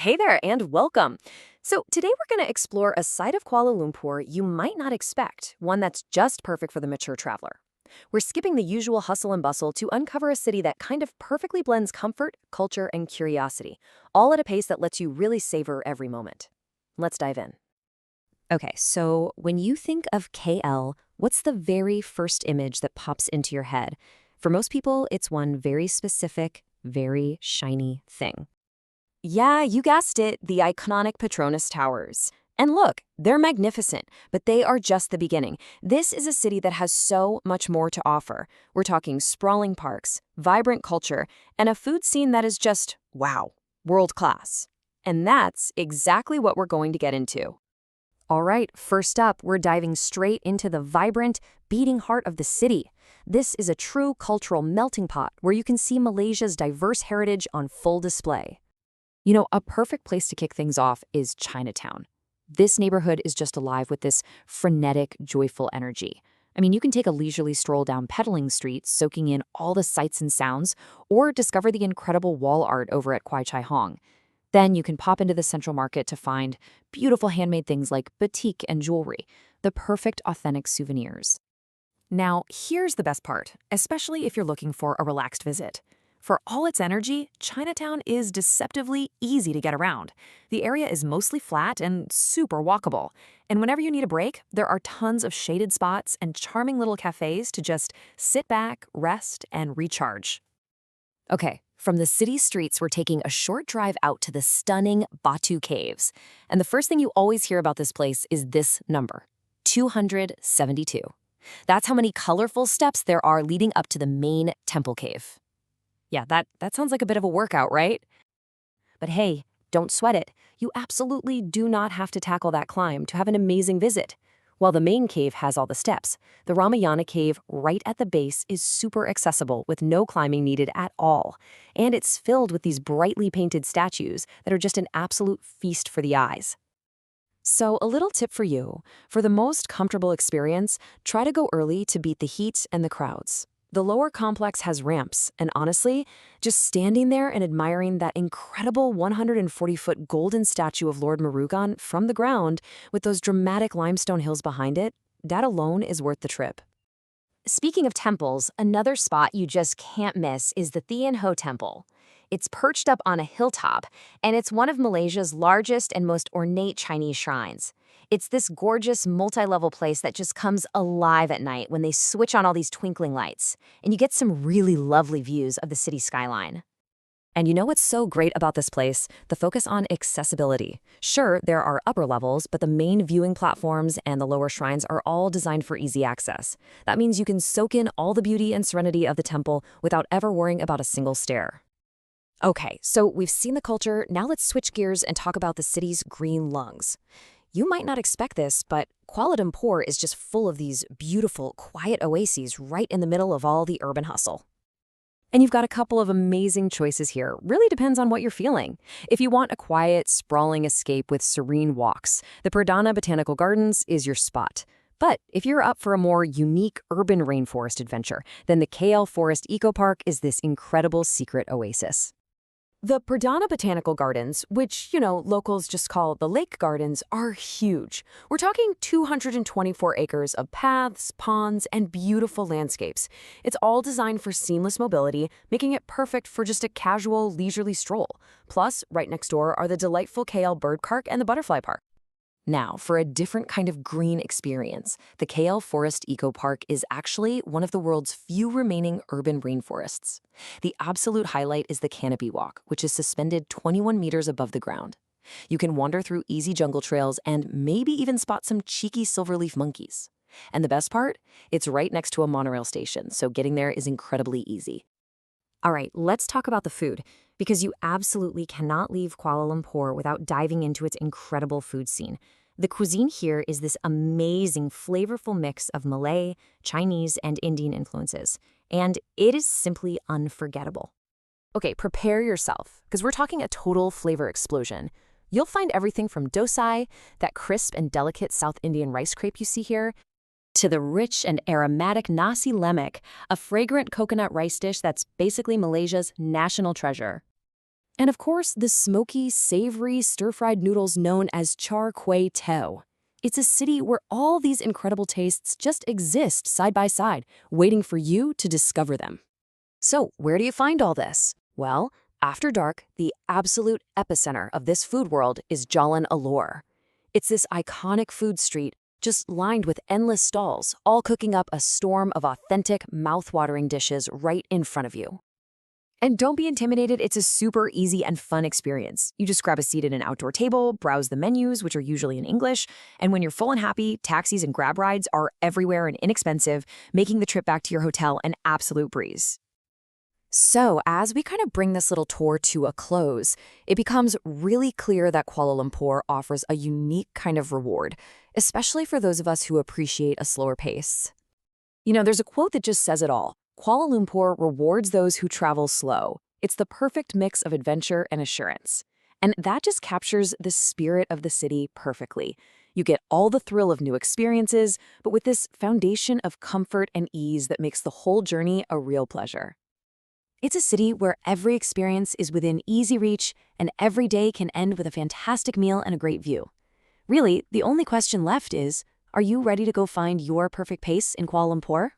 Hey there, and welcome. So, today we're going to explore a side of Kuala Lumpur you might not expect, one that's just perfect for the mature traveler. We're skipping the usual hustle and bustle to uncover a city that kind of perfectly blends comfort, culture, and curiosity, all at a pace that lets you really savor every moment. Let's dive in. Okay, so when you think of KL, what's the very first image that pops into your head? For most people, it's one very specific, very shiny thing. Yeah, you guessed it, the iconic Petronas Towers. And look, they're magnificent, but they are just the beginning. This is a city that has so much more to offer. We're talking sprawling parks, vibrant culture, and a food scene that is just, wow, world class. And that's exactly what we're going to get into. All right, first up, we're diving straight into the vibrant, beating heart of the city. This is a true cultural melting pot where you can see Malaysia's diverse heritage on full display. You know, a perfect place to kick things off is Chinatown. This neighborhood is just alive with this frenetic, joyful energy. I mean, you can take a leisurely stroll down Pedaling Street, soaking in all the sights and sounds, or discover the incredible wall art over at Kwai Chai Hong. Then you can pop into the Central Market to find beautiful handmade things like batik and jewelry, the perfect authentic souvenirs. Now, here's the best part, especially if you're looking for a relaxed visit. For all its energy, Chinatown is deceptively easy to get around. The area is mostly flat and super walkable. And whenever you need a break, there are tons of shaded spots and charming little cafes to just sit back, rest, and recharge. Okay, from the city streets, we're taking a short drive out to the stunning Batu Caves. And the first thing you always hear about this place is this number, 272. That's how many colorful steps there are leading up to the main temple cave. Yeah, that sounds like a bit of a workout, right? But hey, don't sweat it. You absolutely do not have to tackle that climb to have an amazing visit. While the main cave has all the steps, the Ramayana Cave right at the base is super accessible with no climbing needed at all. And it's filled with these brightly painted statues that are just an absolute feast for the eyes. So a little tip for you. For the most comfortable experience, try to go early to beat the heat and the crowds. The lower complex has ramps, and honestly, just standing there and admiring that incredible 140-foot golden statue of Lord Murugan from the ground with those dramatic limestone hills behind it, that alone is worth the trip. Speaking of temples, another spot you just can't miss is the Thean Hou Temple. It's perched up on a hilltop, and it's one of Malaysia's largest and most ornate Chinese shrines. It's this gorgeous multi-level place that just comes alive at night when they switch on all these twinkling lights, and you get some really lovely views of the city skyline. And you know what's so great about this place? The focus on accessibility. Sure, there are upper levels, but the main viewing platforms and the lower shrines are all designed for easy access. That means you can soak in all the beauty and serenity of the temple without ever worrying about a single stair. Okay, so we've seen the culture, now let's switch gears and talk about the city's green lungs. You might not expect this, but Kuala Lumpur is just full of these beautiful, quiet oases right in the middle of all the urban hustle. And you've got a couple of amazing choices here. Really depends on what you're feeling. If you want a quiet, sprawling escape with serene walks, the Perdana Botanical Gardens is your spot. But if you're up for a more unique urban rainforest adventure, then the KL Forest Eco Park is this incredible secret oasis. The Perdana Botanical Gardens, which, locals just call the Lake Gardens, are huge. We're talking 224 acres of paths, ponds, and beautiful landscapes. It's all designed for seamless mobility, making it perfect for just a casual, leisurely stroll. Plus, right next door are the delightful KL Bird Park and the Butterfly Park. Now, for a different kind of green experience, the KL Forest Eco Park is actually one of the world's few remaining urban rainforests. The absolute highlight is the canopy walk, which is suspended 21 meters above the ground. You can wander through easy jungle trails and maybe even spot some cheeky silverleaf monkeys. And the best part? It's right next to a monorail station, so getting there is incredibly easy. All right, let's talk about the food, because you absolutely cannot leave Kuala Lumpur without diving into its incredible food scene. The cuisine here is this amazing, flavorful mix of Malay, Chinese, and Indian influences, and it is simply unforgettable. Okay, prepare yourself, because we're talking a total flavor explosion. You'll find everything from dosai, that crisp and delicate South Indian rice crepe you see here, to the rich and aromatic nasi lemak, a fragrant coconut rice dish that's basically Malaysia's national treasure. And of course, the smoky, savory, stir-fried noodles known as char kway teow. It's a city where all these incredible tastes just exist side by side, waiting for you to discover them. So, where do you find all this? Well, after dark, the absolute epicenter of this food world is Jalan Alor. It's this iconic food street just lined with endless stalls, all cooking up a storm of authentic, mouth-watering dishes right in front of you. And don't be intimidated, it's a super easy and fun experience. You just grab a seat at an outdoor table, browse the menus, which are usually in English, and when you're full and happy, taxis and grab rides are everywhere and inexpensive, making the trip back to your hotel an absolute breeze. So, as we kind of bring this little tour to a close, it becomes really clear that Kuala Lumpur offers a unique kind of reward, especially for those of us who appreciate a slower pace. You know, there's a quote that just says it all. Kuala Lumpur rewards those who travel slow. It's the perfect mix of adventure and assurance. And that just captures the spirit of the city perfectly. You get all the thrill of new experiences, but with this foundation of comfort and ease that makes the whole journey a real pleasure. It's a city where every experience is within easy reach and every day can end with a fantastic meal and a great view. Really, the only question left is, are you ready to go find your perfect pace in Kuala Lumpur?